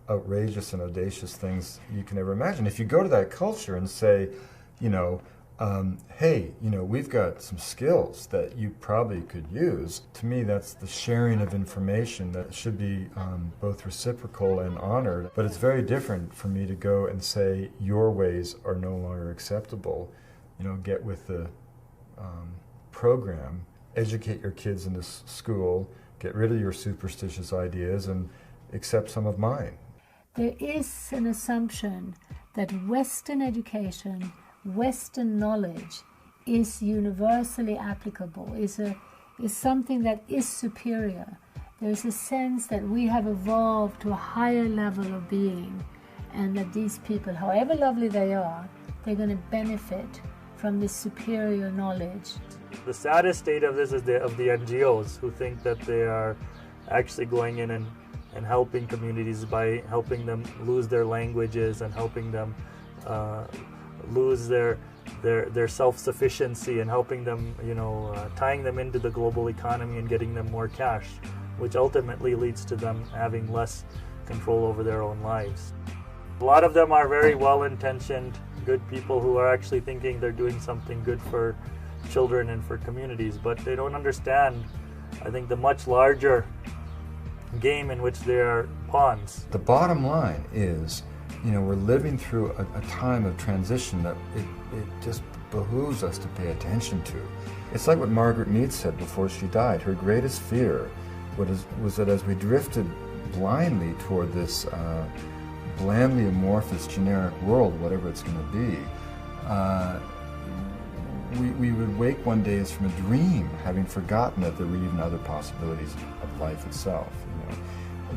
outrageous and audacious things you can ever imagine. If you go to that culture and say, you know, hey, you know, we've got some skills that you probably could use. To me, that's the sharing of information that should be both reciprocal and honored. But it's very different for me to go and say, your ways are no longer acceptable. You know, get with the program, educate your kids in this school, get rid of your superstitious ideas, and accept some of mine. There is an assumption that Western education, Western knowledge is universally applicable, is something that is superior. There's a sense that we have evolved to a higher level of being, and that these people, however lovely they are, they're going to benefit from this superior knowledge. The saddest state of this is of the NGOs who think that they are actually going in and helping communities by helping them lose their languages and helping them lose their self-sufficiency and helping them, you know, tying them into the global economy and getting them more cash, which ultimately leads to them having less control over their own lives. A lot of them are very well-intentioned, good people who are actually thinking they're doing something good for children and for communities, but they don't understand, I think, the much larger game in which they are pawns. The bottom line is, you know, we're living through a time of transition that it just behooves us to pay attention to. It's like what Margaret Mead said before she died. Her greatest fear was that as we drifted blindly toward this blandly amorphous generic world, whatever it's going to be, we would wake one day as from a dream, having forgotten that there were even other possibilities of life itself. You know.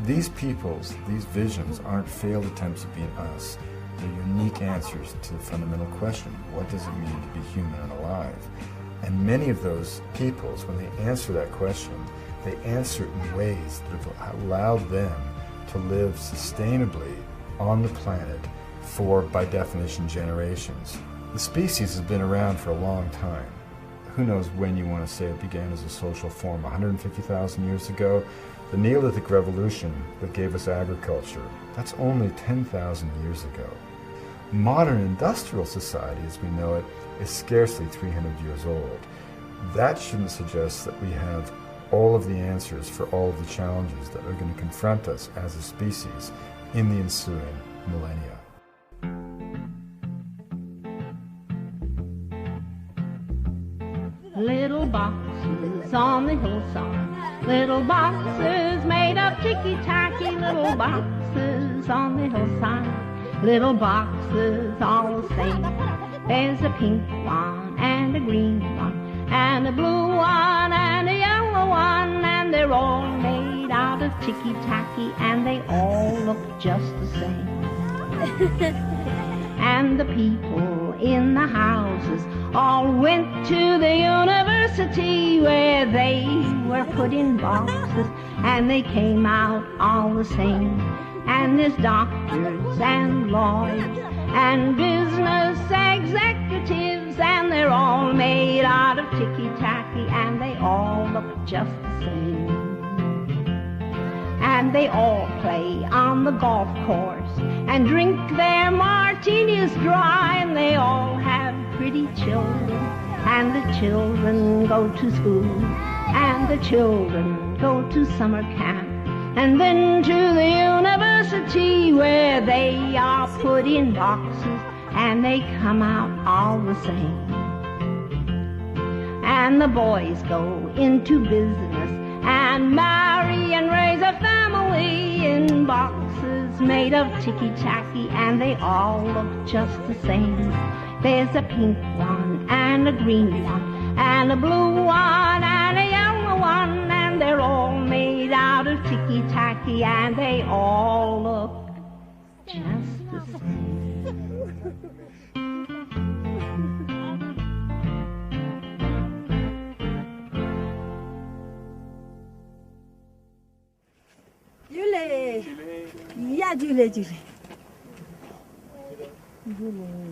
These peoples, these visions, aren't failed attempts at being us. They're unique answers to the fundamental question, what does it mean to be human and alive? And many of those peoples, when they answer that question, they answer it in ways that have allowed them to live sustainably on the planet for, by definition, generations. The species has been around for a long time. Who knows when you want to say it began as a social form, 150,000 years ago? The Neolithic Revolution that gave us agriculture, that's only 10,000 years ago. Modern industrial society, as we know it, is scarcely 300 years old. That shouldn't suggest that we have all of the answers for all of the challenges that are going to confront us as a species in the ensuing millennia. Little boxes on the hillside, little boxes made of ticky-tacky, little boxes on the hillside, little boxes all the same. There's a pink one and a green one and a blue one and a yellow one, and they're all made out of ticky-tacky and they all look just the same. And the people in the houses all went to the university where they were put in boxes and they came out all the same. And there's doctors and lawyers and business executives, and they're all made out of ticky-tacky and they all look just the same. And they all play on the golf course and drink their martinis dry, and they all have pretty children, and the children go to school, and the children go to summer camp, and then to the university where they are put in boxes and they come out all the same. And the boys go into business and marry and raise a family in boxes made of ticky-tacky, and they all look just the same. There's a pink one and a green one and a blue one and a yellow one, and they're all made out of ticky-tacky and they all look just the same. Julie! Ja, Julie, Julie. Julie.